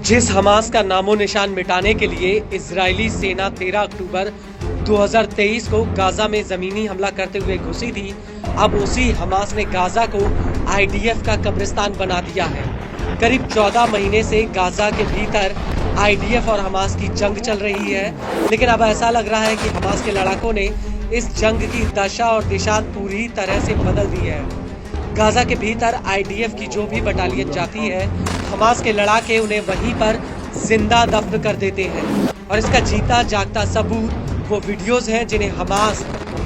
जिस हमास का नामो निशान मिटाने के लिए इजरायली सेना 13 अक्टूबर 2023 को गाजा में जमीनी हमला करते हुए घुसी थी, अब उसी हमास ने गाजा को आईडीएफ का कब्रिस्तान बना दिया है। करीब 14 महीने से गाजा के भीतर आईडीएफ और हमास की जंग चल रही है, लेकिन अब ऐसा लग रहा है कि हमास के लड़ाकों ने इस जंग की दशा और दिशा पूरी तरह से बदल दी है। गाजा के भीतर आईडीएफ की जो भी बटालियन जाती है, हमास के लड़ाके उन्हें वहीं पर जिंदा दफन कर देते हैं। और इसका जीता जागता सबूत वो वीडियोस हैं जिन्हें हमास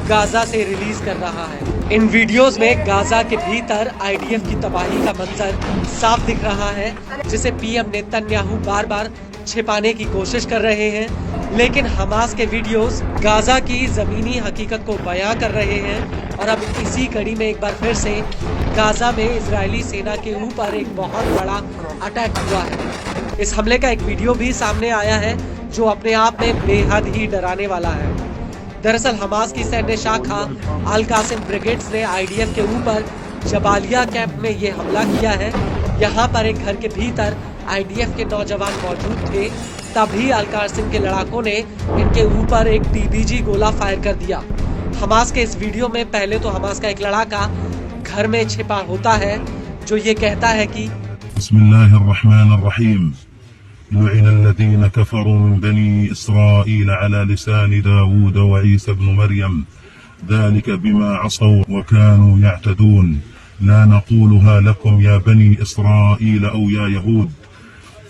गाजा से रिलीज कर रहा है। इन वीडियोस में गाजा के भीतर आईडीएफ की तबाही का मंजर साफ दिख रहा है, जिसे पीएम नेतन्याहू बार बार छिपाने की कोशिश कर रहे हैं, लेकिन हमास के वीडियोस गाजा की जमीनी हकीकत को बयां कर रहे हैं। और अब इसी कड़ी में एक बार फिर से गाजा में इजरायली सेना के ऊपर एक बहुत बड़ा अटैक हुआ है। इस हमले का एक वीडियो भी सामने आया है जो अपने आप में बेहद ही डराने वाला है। दरअसल हमास की सैन्य शाखा अल कासिम ब्रिगेड्स ने आईडीएफ के ऊपर जबालिया कैंप में ये हमला किया है। यहाँ पर एक घर के भीतर आईडीएफ के नौजवान मौजूद थे, तभी अल कासिम के लड़ाकों ने इनके ऊपर एक टीबीजी गोला फायर कर दिया। हमास के इस वीडियो में पहले तो हमास का एक लड़ाका घर में छिपा होता है जो ये कहता है कि बिस्मिल्लाहिर्रहमानिर्रहीम लुइना अल्लज़ीना कफ़रू मिन बनी इस्राईल अला लिसान दाऊद व ईसा इब्न मरियम ज़ालिका बिमा असौ व कानू यअतदून ला नक़ूलुहा लकुम या बनी इस्राईल औ या यहूद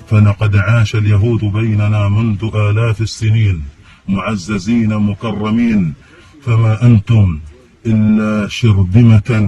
फलक़द आश अल-यहूद बैनना मुंज़ आलाफ अस्सिनीन मुअज़्ज़ज़ीन मुकर्रमीन फमा अंतुम इल्ला शिरदिमतन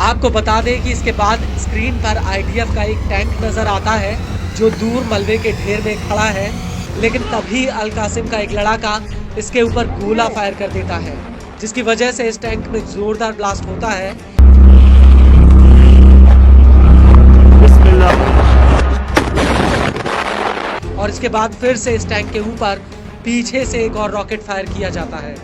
आपको बता दें कि इसके बाद स्क्रीन पर आईडीएफ का एक टैंक नजर आता है जो दूर मलबे के ढेर में खड़ा है, लेकिन तभी अल कासिम का एक लड़ाका इसके ऊपर गोला फायर कर देता है, जिसकी वजह से इस टैंक में जोरदार ब्लास्ट होता है। और इसके बाद फिर से इस टैंक के ऊपर पीछे से एक और रॉकेट फायर किया जाता है।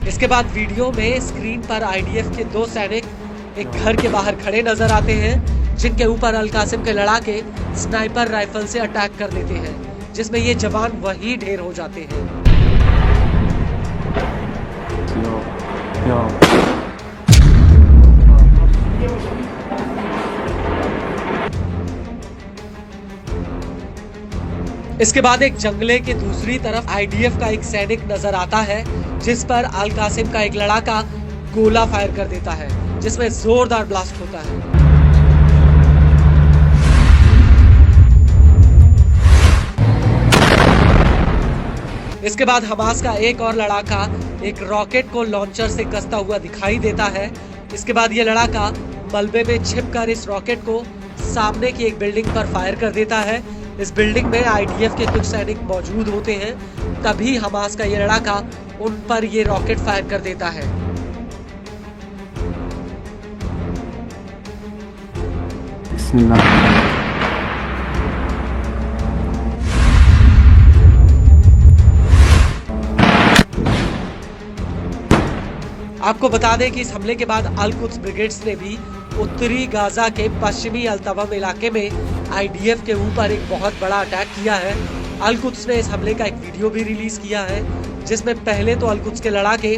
इसके बाद वीडियो में स्क्रीन पर आईडीएफ के 2 सैनिक एक घर के बाहर खड़े नजर आते हैं, जिनके ऊपर अल कासिम के लड़ाके स्नाइपर राइफल से अटैक कर देते हैं, जिसमें ये जवान वही ढेर हो जाते हैं। इसके बाद एक जंगले के दूसरी तरफ आईडीएफ का एक सैनिक नजर आता है, जिस पर अल कासिम का एक लड़ाका गोला फायर कर देता है, जिसमें जोरदार ब्लास्ट होता है। इसके बाद हमास का एक और लड़ाका एक रॉकेट को लॉन्चर से कसता हुआ दिखाई देता है। इसके बाद ये लड़ाका मलबे में छिपकर इस रॉकेट को सामने की एक बिल्डिंग पर फायर कर देता है। इस बिल्डिंग में आईडीएफ के कुछ सैनिक मौजूद होते हैं, तभी हमास का ये लड़ाका उन पर ये रॉकेट फायर कर देता है। आपको बता दें कि इस हमले के बाद अल कुद्स ब्रिगेड्स ने भी उत्तरी गाजा के पश्चिमी अल-तवम इलाके में आईडीएफ के ऊपर एक बहुत बड़ा अटैक किया है। अल कुद्स ने इस हमले का एक वीडियो भी रिलीज किया है, जिसमें पहले तो अल कुद्स के लड़ाके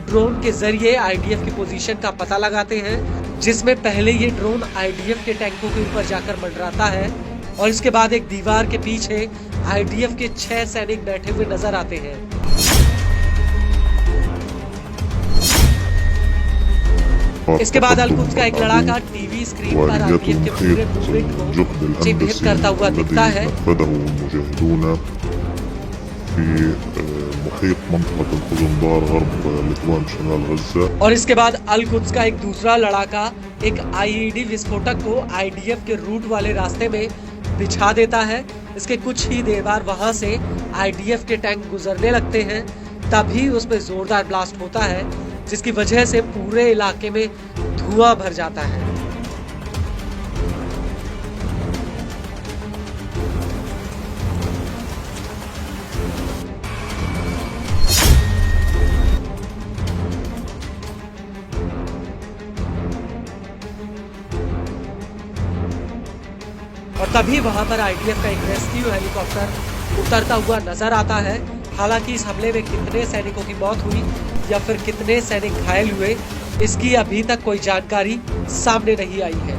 ड्रोन के जरिए आईडीएफ की पोजीशन का पता लगाते हैं, जिसमें पहले ये ड्रोन आईडीएफ के टैंकों के ऊपर जाकर मंडराता है और इसके बाद एक दीवार के पीछे आईडीएफ के 6 सैनिक बैठे हुए नजर आते हैं। इसके बाद अल कुद्स का एक लड़ाका टीवी स्क्रीन पर आईडीएफ के पूरे मूवमेंट को चिन्हित करता हुआ दिखता है। और इसके बाद अल कुद्स का एक दूसरा लड़ाका एक आईईडी विस्फोटक को आईडीएफ के रूट वाले रास्ते में बिछा देता है। इसके कुछ ही देर बाद वहां से आईडीएफ के टैंक गुजरने लगते हैं। तभी उसमें जोरदार ब्लास्ट होता है, जिसकी वजह से पूरे इलाके में धुआं भर जाता है। और तभी वहां पर आईडीएफ का एक रेस्क्यू हेलीकॉप्टर उतरता हुआ नजर आता है। हालांकि इस हमले में कितने सैनिकों की मौत हुई या फिर कितने सैनिक घायल हुए, इसकी अभी तक कोई जानकारी सामने नहीं आई है।